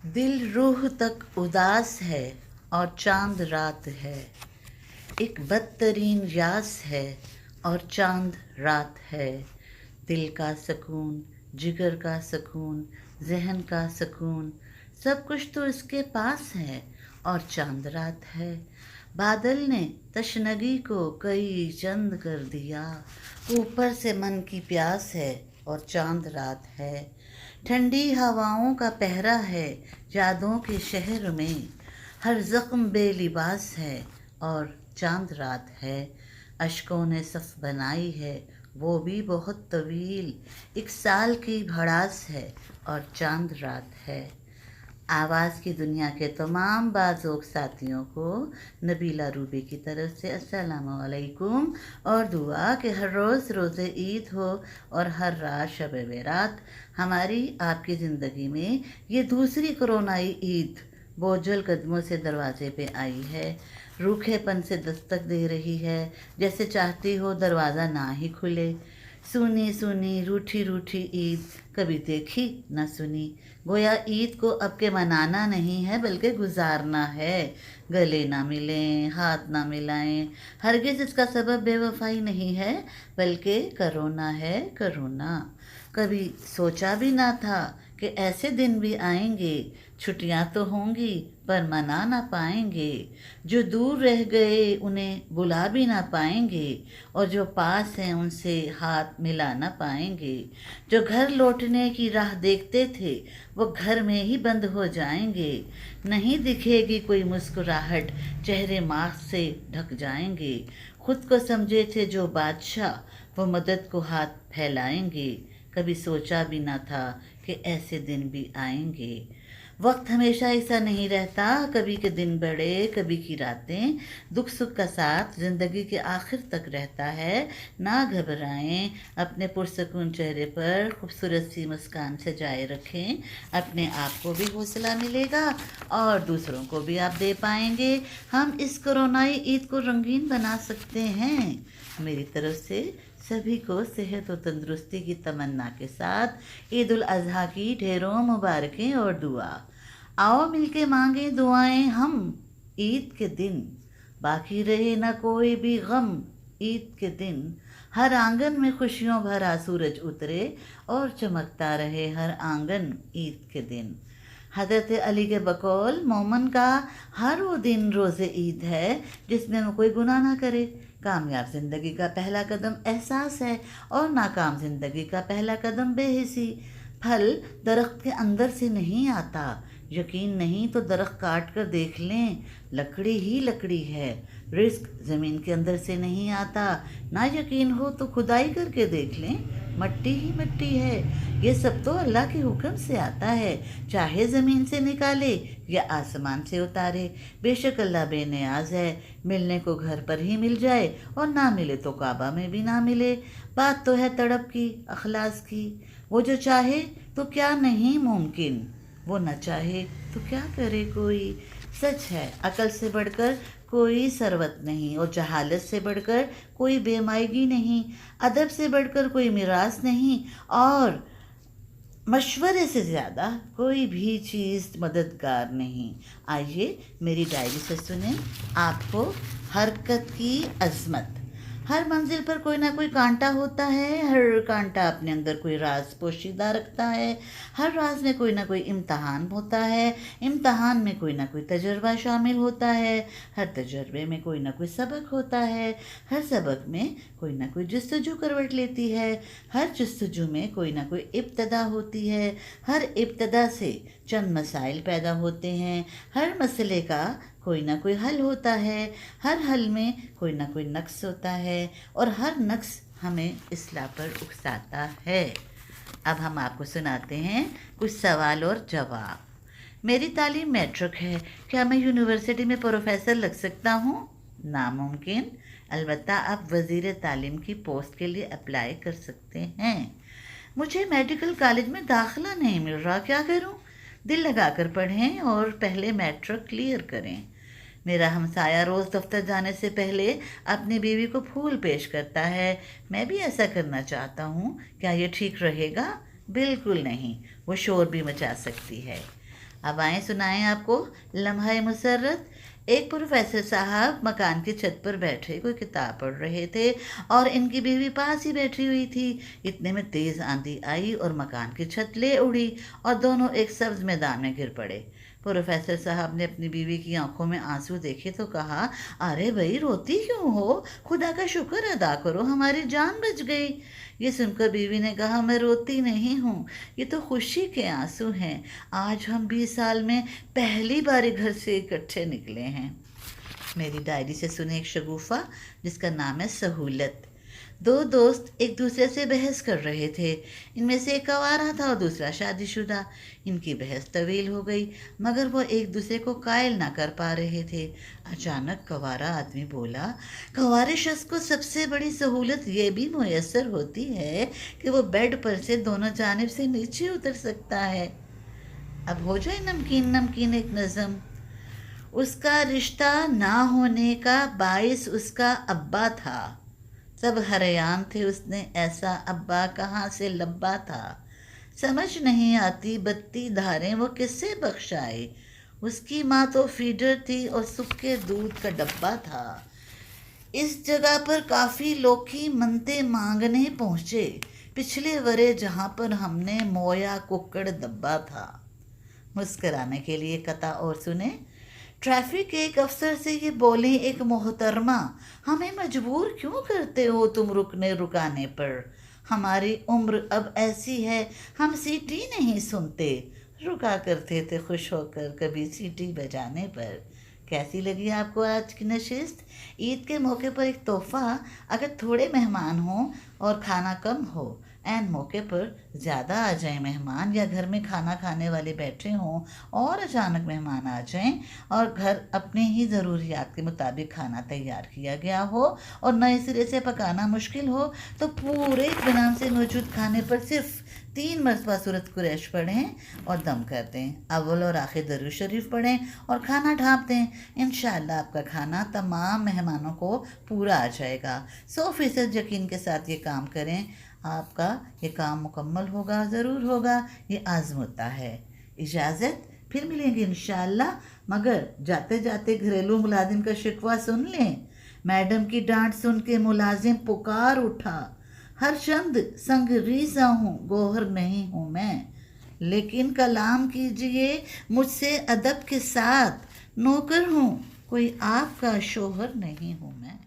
दिल रूह तक उदास है और चांद रात है। एक बदतरीन यास है और चांद रात है। दिल का सुकून, जिगर का सुकून, जहन का सुकून, सब कुछ तो इसके पास है और चांद रात है। बादल ने तशनगी को कई चंद कर दिया, ऊपर से मन की प्यास है और चांद रात है। ठंडी हवाओं का पहरा है यादों के शहर में, हर जख्म बेलिबास है और चांद रात है। अश्कों ने सफ बनाई है वो भी बहुत तवील, एक साल की भड़ास है और चांद रात है। आवाज़ की दुनिया के तमाम बाज़ोक साथियों को नबीला रूबी की तरफ से अस्सलामु अलैकुम, और दुआ कि हर रोज़ रोज़े ईद हो और हर रात शब बेरात। हमारी आपकी ज़िंदगी में ये दूसरी कोरोनाई ईद बोझल कदमों से दरवाजे पे आई है, रूखेपन से दस्तक दे रही है, जैसे चाहती हो दरवाज़ा ना ही खुले। सुनी सुनी रूठी रूठी ईद कभी देखी न सुनी, गोया ईद को अब के मनाना नहीं है बल्कि गुजारना है। गले ना मिलें, हाथ ना मिलाएं, हरगिज़ इसका सबब बेवफाई नहीं है बल्कि करोना है, करोना। कभी सोचा भी ना था कि ऐसे दिन भी आएंगे, छुट्टियां तो होंगी पर मना ना पाएंगे। जो दूर रह गए उन्हें बुला भी ना पाएंगे, और जो पास हैं उनसे हाथ मिला ना पाएंगे। जो घर लौटने की राह देखते थे वो घर में ही बंद हो जाएंगे। नहीं दिखेगी कोई मुस्कुराहट, चेहरे मास्क से ढक जाएंगे। खुद को समझे थे जो बादशाह वो मदद को हाथ फैलाएंगे। कभी सोचा भी ना था कि ऐसे दिन भी आएंगे। वक्त हमेशा ऐसा नहीं रहता, कभी के दिन बड़े कभी की रातें। दुख सुख का साथ ज़िंदगी के आखिर तक रहता है। ना घबराएं, अपने पुरसकून चेहरे पर खूबसूरत सी मुस्कान सजाए रखें। अपने आप को भी हौसला मिलेगा और दूसरों को भी आप दे पाएंगे। हम इस कोरोनाई ईद को रंगीन बना सकते हैं। मेरी तरफ से सभी को सेहत और तंदुरुस्ती की तमन्ना के साथ ईद उल अज़हा की ढेरों मुबारकें और दुआ। आओ मिलके मांगे दुआएं हम ईद के दिन, बाकी रहे ना कोई भी गम ईद के दिन। हर आंगन में खुशियों भरा सूरज उतरे और चमकता रहे हर आंगन ईद के दिन। हज़रत अली के बकौल मोमन का हर वो दिन रोज़े ईद है जिसमें वो कोई गुनाह ना करे। कामयाब ज़िंदगी का पहला कदम एहसास है और नाकाम ज़िंदगी का पहला कदम बेहिसी। फल दरख्त के अंदर से नहीं आता, यकीन नहीं तो दरख्त काट कर देख लें, लकड़ी ही लकड़ी है। रिस्क ज़मीन के अंदर से नहीं आता, ना यकीन हो तो खुदाई करके देख लें, मट्टी ही मिट्टी है। ये सब तो अल्लाह के हुक्म से आता है, चाहे ज़मीन से निकाले या आसमान से उतारे। बेशक अल्लाह बेनियाज है, मिलने को घर पर ही मिल जाए और ना मिले तो काबा में भी ना मिले। बात तो है तड़प की, अखलास की। वो जो चाहे तो क्या नहीं मुमकिन, वो न चाहे तो क्या करे कोई। सच है, अकल से बढ़कर कोई सरवत नहीं, और जहालत से बढ़कर कोई बेमायगी नहीं, अदब से बढ़कर कोई मिरास नहीं, और मशवरे से ज़्यादा कोई भी चीज़ मददगार नहीं। आइए मेरी डायरी से सुने आपको हरकत की अज़मत। हर मंजिल पर कोई ना कोई कांटा होता है, हर कांटा अपने अंदर कोई राज पोशीदा रखता है। हर राज में कोई ना कोई इम्तहान होता है, इम्तहान में कोई ना कोई तजुर्बा शामिल होता है, हर तजुर्बे में कोई ना कोई सबक होता है, हर सबक में कोई ना कोई जस्तजू करवट लेती है, हर जस्तजू में कोई ना कोई इब्तदा होती है, हर इब्तदा से चंद मसाइल पैदा होते हैं, हर मसले का कोई ना कोई हल होता है, हर हल में कोई ना कोई नक्स होता है, और हर नक्स हमें इस्लाह पर उकसाता है। अब हम आपको सुनाते हैं कुछ सवाल और जवाब। मेरी तालीम मैट्रिक है, क्या मैं यूनिवर्सिटी में प्रोफेसर लग सकता हूँ? नामुमकिन, अलबत्ता आप वज़ीर तालीम की पोस्ट के लिए अप्लाई कर सकते हैं। मुझे मेडिकल कॉलेज में दाखिला नहीं मिल रहा, क्या करूँ? दिल लगाकर पढ़ें और पहले मैट्रिक क्लियर करें। मेरा हमसाया रोज़ दफ्तर जाने से पहले अपनी बीवी को फूल पेश करता है, मैं भी ऐसा करना चाहता हूँ, क्या ये ठीक रहेगा? बिल्कुल नहीं, वो शोर भी मचा सकती है। अब आए सुनाएं आपको लम्हा मुसर्रत। एक प्रोफेसर साहब मकान की छत पर बैठे कोई किताब पढ़ रहे थे और इनकी बीवी पास ही बैठी हुई थी। इतने में तेज आंधी आई और मकान की छत ले उड़ी और दोनों एक सब्ज मैदान में गिर पड़े। प्रोफेसर साहब ने अपनी बीवी की आंखों में आंसू देखे तो कहा, अरे भाई रोती क्यों हो? खुदा का शुक्र अदा करो, हमारी जान बच गई। ये सुनकर बीवी ने कहा, मैं रोती नहीं हूँ, ये तो खुशी के आंसू हैं। आज हम 20 साल में पहली बार घर से इकट्ठे निकले हैं। मेरी डायरी से सुने एक शगुफा जिसका नाम है सहूलत। दो दोस्त एक दूसरे से बहस कर रहे थे। इनमें से एक आवारा था और दूसरा शादीशुदा। इनकी बहस तवील हो गई मगर वो एक दूसरे को कायल ना कर पा रहे थे। अचानक कवारा आदमी बोला, कवारे शख्स को सबसे बड़ी सहूलत ये भी मुयस्सर होती है कि वो बेड पर से दोनों जानिब से नीचे उतर सकता है। अब हो जाए नमकीन नमकीन एक नज़म। उसका रिश्ता ना होने का बाइस उसका अब्बा था। सब हैरान थे, उसने ऐसा अब्बा कहाँ से लब्बा था। समझ नहीं आती बत्ती धारें वो किससे बख्शाए। उसकी माँ तो फीडर थी और सूखे दूध का डब्बा था। इस जगह पर काफ़ी लोग की मन्नतें मांगने पहुँचे पिछले वरे जहाँ पर हमने मोया कुक्कड़ दब्बा था। मुस्कराने के लिए कथा और सुने। ट्रैफिक के एक अफसर से ये बोले एक मोहतरमा, हमें मजबूर क्यों करते हो तुम रुकने रुकाने पर? हमारी उम्र अब ऐसी है हम सीटी नहीं सुनते। रुका करते थे खुश होकर कभी सीटी बजाने पर। कैसी लगी आपको आज की नशिस्त? ईद के मौके पर एक तोहफ़ा, अगर थोड़े मेहमान हों और खाना कम हो, एन मौके पर ज़्यादा आ जाएं मेहमान, या घर में खाना खाने वाले बैठे हों और अचानक मेहमान आ जाएं और घर अपने ही ज़रूरियात के मुताबिक खाना तैयार किया गया हो और नए सिरे से पकाना मुश्किल हो, तो पूरे इत्मीनान से मौजूद खाने पर सिर्फ 3 मरतबा सूरत कुरैश पढ़ें और दम कर दें। अव्वल और आखिर दरूद शरीफ पढ़ें और खाना ढाँप दें। इंशाअल्लाह आपका खाना तमाम मेहमानों को पूरा आ जाएगा। 100% यकीन के साथ ये काम करें, आपका ये काम मुकम्मल होगा, ज़रूर होगा। ये आज़मूदा है। इजाज़त, फिर मिलेंगे इंशाअल्लाह। मगर जाते जाते घरेलू मुलाजिम का शिकवा सुन लें। मैडम की डांट सुन के मुलाजिम पुकार उठा, हर चंद संग रीज़ा हूँ, गोहर नहीं हूँ मैं, लेकिन कलाम कीजिए मुझसे अदब के साथ, नौकर हूँ कोई आपका शोहर नहीं हूँ मैं।